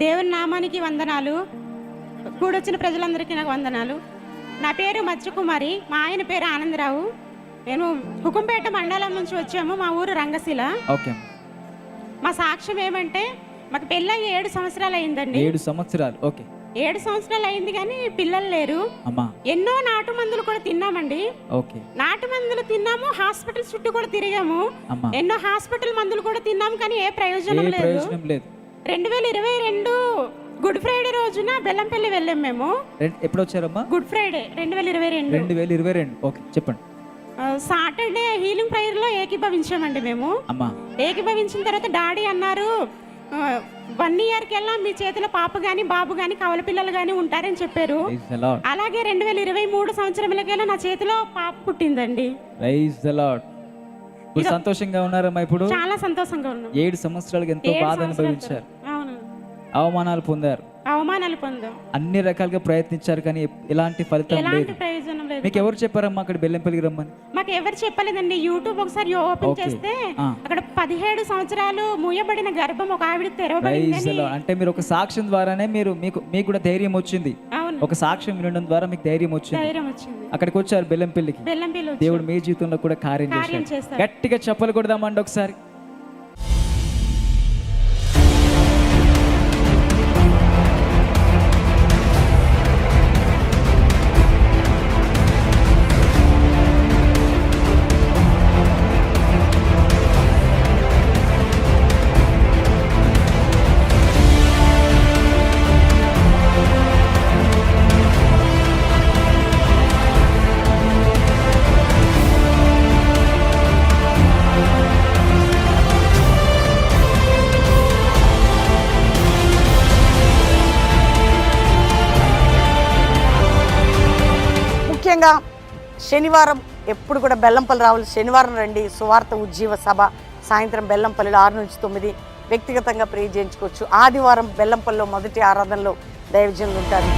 దేవుని నామానికి వందనాలు. కూడొచ్చిన ప్రజలందరికీ నాకు వందనాలు. నా పేరు మత్స్యకుమారి, మా ఆయన పేరు ఆనందరావు. నేను హుకుంపేట మండలం నుంచి వచ్చాము. మా ఊరు రంగశిల. ఓకే. మా సాక్ష్యం ఏమంటే, మాకు పెళ్ళి 7 సంవత్సరాలు అయిందండి. 7 సంవత్సరాలు. ఓకే. 7 సంవత్సరాలు అయింది కానీ పిల్లలు లేరు. అమ్మా. ఎన్నో నాటు మందులు కూడా తిన్నామండి. ఓకే. నాటు మందులు తిన్నాము, హాస్పిటల్ చుట్టూ కూడా తిరిగాము. అమ్మా. ఎన్నో హాస్పిటల్ మందులు కూడా తిన్నాము కానీ ఏ ప్రయోజనం లేదు. 2022 గుడ్ ఫ్రైడే రోజున బెల్లంపల్లి వెళ్ళాం మేము. ఎప్పుడు వచ్చారమ్మా? Good Friday 2022. ఓకే, చెప్పండి. సాటర్డే హీలింగ్ ప్రేయర్ లో ఏకీభవించామండి మేము. అమ్మా. ఏకీభవించిన తర్వాత డాడీ అన్నారు, 1 year కెల్లా మీ చేతిలో పాప గాని బాబు గాని కవల పిల్లలు గాని ఉంటారని చెప్పారు. అలాగే 2023 సంవత్సరంలోకెల్లా నా చేతిలో పాప పుట్టిందండి. Praise the lord. సంతోషంగా ఉన్నారమ్మా? ఇప్పుడు చాలా సంతోషంగా ఉన్నాం. 7 సంవత్సరాలకు ఎంతో బాధ అనుభవించారు, అవును, అవమానాలు పొందారు, పొందాం, అన్ని రకాలుగా ప్రయత్నించారు కానీ ఎలాంటి ఫలితం లేదు. ప్రయోజనం లేదు. మీకు ఎవరు చెప్పారమ్మా అక్కడ బెల్లంపల్లికి రమ్మని? మాకు ఎవరు చెప్పలేదండి. యూట్యూబ్ ఒకసారి ఓపెన్ చేస్తే అక్కడ 17 సంవత్సరాలు మూయబడిన గర్భం ఒక ఆవిడ తెరవబడింది. అంటే మీరు ఒక సాక్ష్యం ద్వారానే మీకు కూడా ధైర్యం వచ్చింది. ఒక సాక్ష్యం వినడం ద్వారా మీకు ధైర్యం వచ్చింది. అక్కడికి వచ్చారు బెల్లంపల్లికి. దేవుడు మీ జీవితంలో కూడా కార్యం చేశాడు. గట్టిగా చప్పలు కొడదామండి ఒకసారి. ముఖ్యంగా శనివారం ఎప్పుడు కూడా బెల్లంపల్లి రావాలి. శనివారం రండి. సువార్త ఉజ్జీవ సభ సాయంత్రం బెల్లంపల్లిలో 6 నుంచి 9 వ్యక్తిగతంగా ప్రే చేయించుకోవచ్చు. ఆదివారం బెల్లంపల్లిలో మొదటి ఆరాధనలో దైవజనులు ఉంటారు.